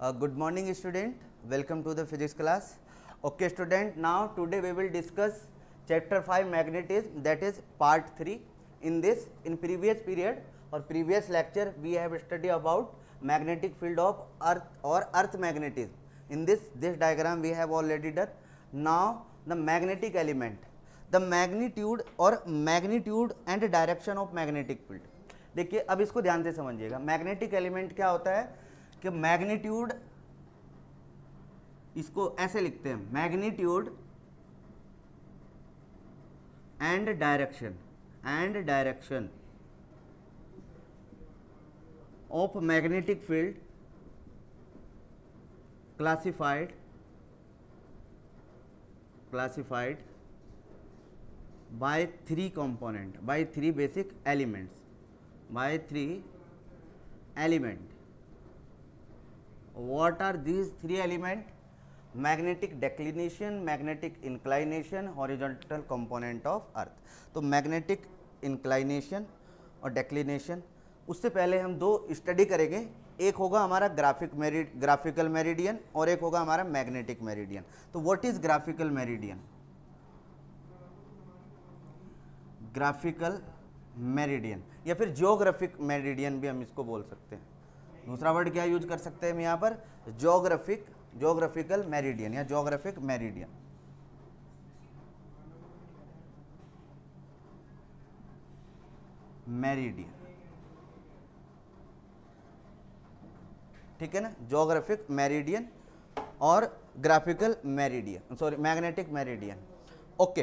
Good morning student, welcome to the physics class. Okay student, now today we will discuss chapter 5 magnetism, that is part 3. In previous period or previous lecture we have studied about magnetic field of earth or earth magnetism. In this diagram we have already done. Now the magnetic element, the magnitude and direction of magnetic field. देखिए अब इसको ध्यान से समझिएगा. Magnetic element क्या होता है कि मैग्नीट्यूड, इसको ऐसे लिखते हैं, magnitude and direction of magnetic field classified by three component, by three basic elements, by three element. What are these three element? Magnetic declination, magnetic inclination, horizontal component of earth. तो magnetic inclination और declination, उससे पहले हम दो study करेंगे. एक होगा हमारा ग्राफिकल मेरिडियन और एक होगा हमारा मैग्नेटिक मेरिडियन. तो what is graphical meridian? Graphical meridian या फिर जियोग्राफिक मेरिडियन भी हम इसको बोल सकते हैं. दूसरा वर्ड क्या यूज कर सकते हैं हम यहाँ पर? जियोग्राफिकल मेरिडियन या जियोग्राफिक मेरिडियन. ठीक है ना, जियोग्राफिक मेरिडियन और graphical meridian, sorry magnetic meridian. Okay,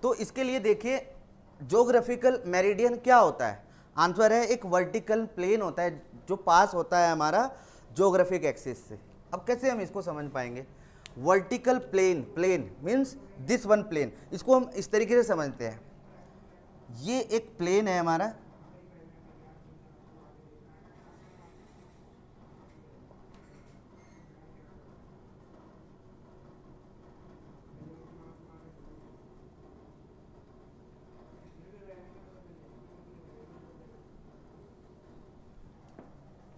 तो इसके लिए देखिए जियोग्राफिकल मेरिडियन क्या होता है. आंसर है एक वर्टिकल प्लेन होता है जो पास होता है हमारा जियोग्राफिक एक्सिस से. अब कैसे हम इसको समझ पाएंगे? Vertical plane means this one plane. इसको हम इस तरीके से समझते हैं, ये एक प्लेन है हमारा,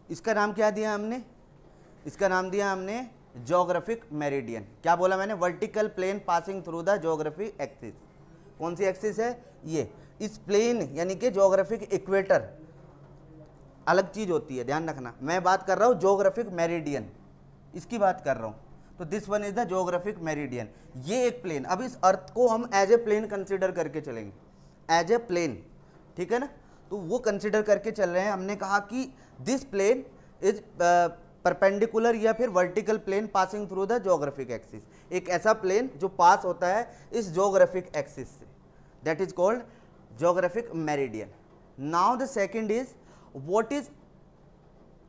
इसका नाम क्या दिया हमने? इसका नाम दिया हमने जियोग्राफिक मेरिडियन. क्या बोला मैंने? Vertical plane passing through the geographic axis. कौन सी एक्सिस है? ये. इस प्लेन यानी कि जियोग्राफिक इक्वेटर अलग चीज होती है, ध्यान रखना. मैं बात कर रहा हूँ जियोग्राफिक मेरिडियन, इसकी बात कर रहा हूँ. तो this one is the geographic meridian. ये एक प्लेन. अब इस अर्थ को हम एज ए प्लेन कंसिडर करके चलेंगे, एज ए प्लेन. ठीक है ना, तो वो कंसिडर करके चल रहे हैं. हमने कहा कि दिस प्लेन इज परपेंडिकुलर या फिर vertical plane passing through the geographic axis. एक ऐसा प्लेन जो पास होता है इस जियोग्राफिक एक्सिस से, that is called geographic meridian. Now the second is what is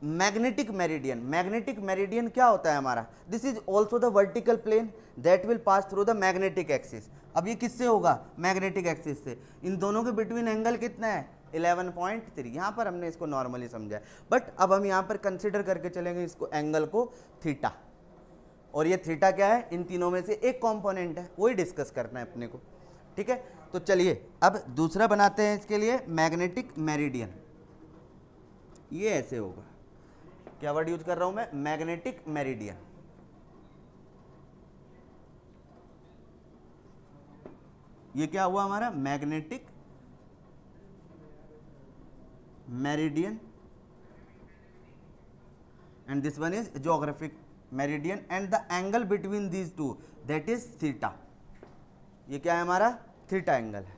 magnetic meridian. Magnetic meridian क्या होता है हमारा? This is also the vertical plane that will pass through the magnetic axis. अब ये किससे होगा? मैग्नेटिक एक्सिस से. इन दोनों के बिटवीन एंगल कितना है? 11.3. यहाँ पर हमने इसको नॉर्मली समझा है, बट अब हम यहाँ पर कंसिडर करके चलेंगे इसको एंगल को थीटा. और ये थीटा क्या है? इन तीनों में से एक कंपोनेंट है, वही डिस्कस करना है अपने को. ठीक है, तो चलिए अब दूसरा बनाते हैं इसके लिए, मैग्नेटिक मेरिडियन. ये ऐसे होगा. क्या वर्ड यूज कर रहा हूं मैं? Magnetic meridian. ये क्या हुआ हमारा? Magnetic meridian and this one is geographic meridian and the angle between these two that is theta. ये क्या है हमारा? थीटा एंगल है,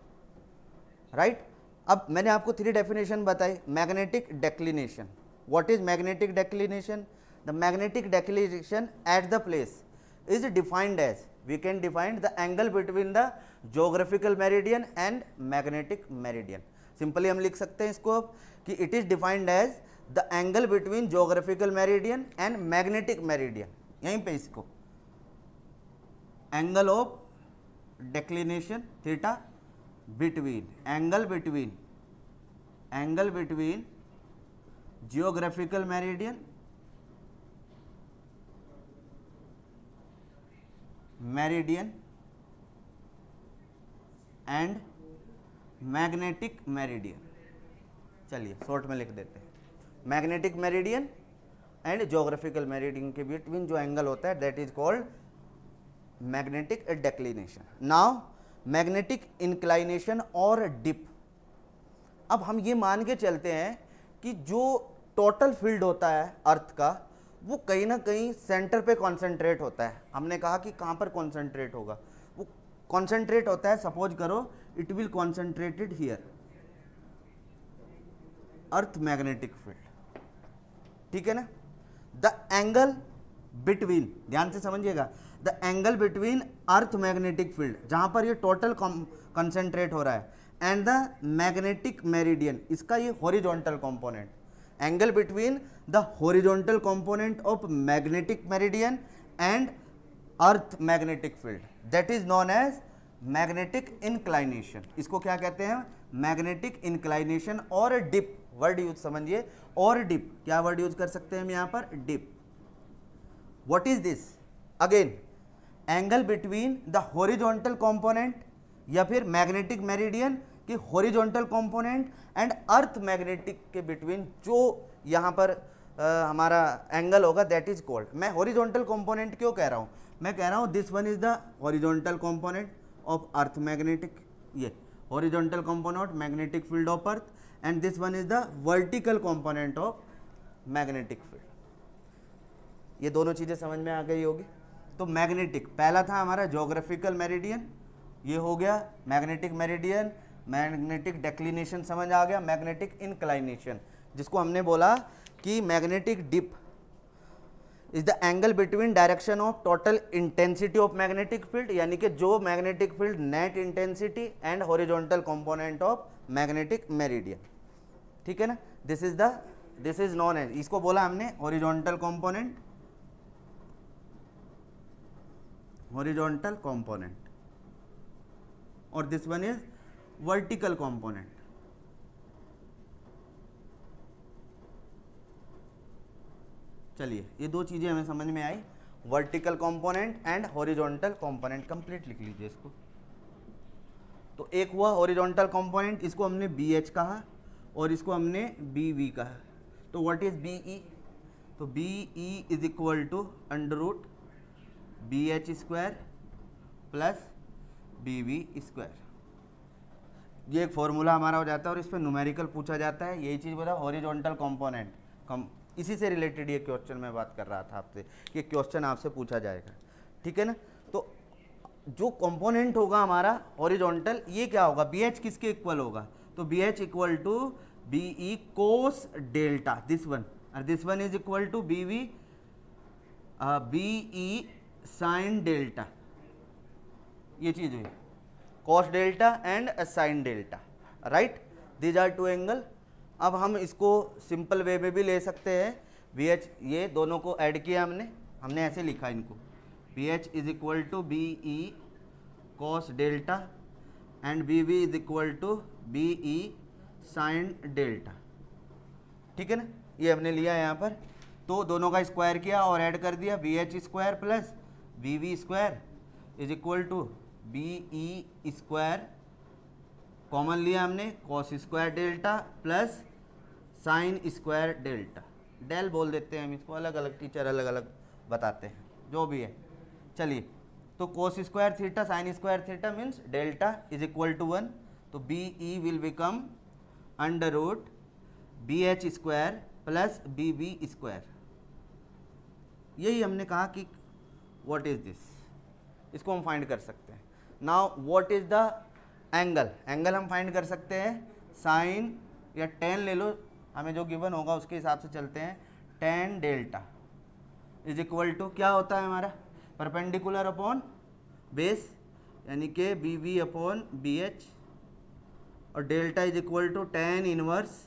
राइट. अब मैंने आपको थ्री डेफिनेशन बताई. Magnetic declination. What is magnetic declination? The magnetic declination at the place is defined as, we can defined the angle between the geographical meridian and magnetic meridian. Simply हम लिख सकते हैं इसको कि it is defined as the angle between geographical meridian and magnetic meridian. यहीं पे इसको angle of declination theta between angle between geographical meridian and magnetic meridian. चलिए शॉर्ट में लिख देते हैं. Magnetic meridian and geographical meridian के बिटवीन जो एंगल होता है that is called magnetic declination. Now magnetic inclination और डिप। अब हम ये मान के चलते हैं कि जो टोटल फील्ड होता है अर्थ का वो कहीं ना कहीं सेंटर पे कॉन्सेंट्रेट होता है। हमने कहा कि कहाँ पर कॉन्सेंट्रेट होगा, वो कॉन्सेंट्रेट होता है, सपोज करो it will concentrated here, earth magnetic field, ठीक है ना। द एंगल बिटवीन, ध्यान से समझिएगा, the angle between earth magnetic field, जहां पर ये टोटल कंसेंट्रेट हो रहा है, एंड द मैग्नेटिक मेरिडियन, इसका ये horizontal component, angle between the horizontal component of magnetic meridian and earth magnetic field, that is known as magnetic inclination. इसको क्या कहते हैं, मैग्नेटिक इंक्लाइनेशन और डिप। वर्ड यूज समझिए, और डिप, क्या वर्ड यूज कर सकते हैं हम यहाँ पर, dip. What is this, again angle between the horizontal component या फिर मैग्नेटिक मेरिडियन की horizontal component and earth magnetic के बिटवीन जो यहाँ पर हमारा एंगल होगा दैट इज कॉल्ड। मैं हॉरिजॉन्टल कंपोनेंट क्यों कह रहा हूँ, मैं कह रहा हूँ this one is the horizontal component of earth magnetic, ये horizontal component magnetic field of earth, and this one is the vertical component of magnetic field. ये दोनों चीज़ें समझ में आ गई होगी। तो मैग्नेटिक पहला था हमारा ज्योग्राफिकल मेरिडियन, ये हो गया मैग्नेटिक मेरिडियन, मैग्नेटिक डेक्लिनेशन समझ आ गया, मैग्नेटिक इंक्लाइनेशन जिसको हमने बोला कि magnetic dip is the angle between direction of total intensity of magnetic field, यानी कि जो magnetic field net intensity and horizontal component of magnetic meridian, ठीक है ना। दिस इज नॉन एज, इसको बोला हमने हॉरिजॉन्टल कंपोनेंट, हॉरिजॉन्टल कंपोनेंट, और this one is vertical component. चलिए ये दो चीजें हमें समझ में आई, vertical component and horizontal component. Complete लिख लीजिए इसको। तो एक हुआ हॉरिजॉन्टल कंपोनेंट, इसको हमने बी एच कहा और इसको हमने बी वी कहा। तो व्हाट इज बी ई, तो B E is equal to under root B H square plus B V square. ये एक फॉर्मूला हमारा हो जाता है और इस पर न्यूमेरिकल पूछा जाता है। यही चीज़ बोला हॉरिजॉन्टल कंपोनेंट, इसी से रिलेटेड ये क्वेश्चन मैं बात कर रहा था आपसे कि क्वेश्चन आपसे पूछा जाएगा, ठीक है ना। तो जो कंपोनेंट होगा हमारा हॉरिजॉन्टल, ये क्या होगा, बी एच किसके इक्वल होगा, तो B H equal to B E cos delta, this one, और this one is equal to B V B E sine delta. ये चीज़ हुई cos delta and sine delta, right, these are two angle. अब हम इसको simple way में भी ले सकते हैं, बी एच, ये दोनों को ऐड किया हमने ऐसे लिखा इनको, B H is equal to B E cos delta and B V is equal to B E sine delta, ठीक है ना। ये हमने लिया यहाँ पर, तो दोनों का स्क्वायर किया और ऐड कर दिया, B H square plus B V square is equal to B E square, common लिया हमने cos square delta plus sine square delta. डेल बोल देते हैं हम इसको, अलग अलग टीचर अलग अलग बताते हैं, जो भी है। चलिए, तो cos square theta sine square theta means delta is equal to 1, तो B E will become under root B H square plus B V square. यही हमने कहा कि व्हाट इज दिस, इसको हम फाइंड कर सकते हैं। Now what is the angle, angle हम फाइंड कर सकते हैं साइन या टेन ले लो, हमें जो गिवन होगा उसके हिसाब से चलते हैं। Tan delta is equal to क्या होता है हमारा, परपेंडिकुलर अपॉन बेस, यानी कि B V upon B H, और delta is equal to tan inverse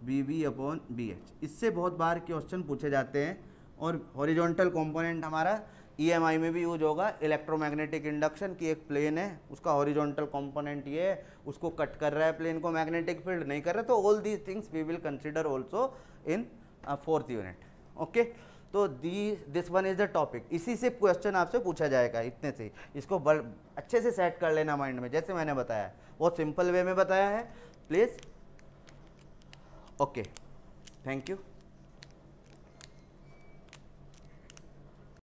B V upon B H. इससे बहुत बार क्वेश्चन पूछे जाते हैं। और हॉरिजॉन्टल कंपोनेंट हमारा ईएमआई में भी यूज होगा, इलेक्ट्रोमैग्नेटिक इंडक्शन की एक प्लेन है, उसका हॉरिजॉन्टल कंपोनेंट ये है, उसको कट कर रहा है प्लेन को, मैग्नेटिक फील्ड नहीं कर रहा, तो all these things we will consider also in 4th unit. Okay, तो this one is the topic, इसी से क्वेश्चन आपसे पूछा जाएगा, इतने से। इसको अच्छे से सेट कर लेना माइंड में, जैसे मैंने बताया, बहुत सिंपल वे में बताया है, प्लीज। Okay, thank you.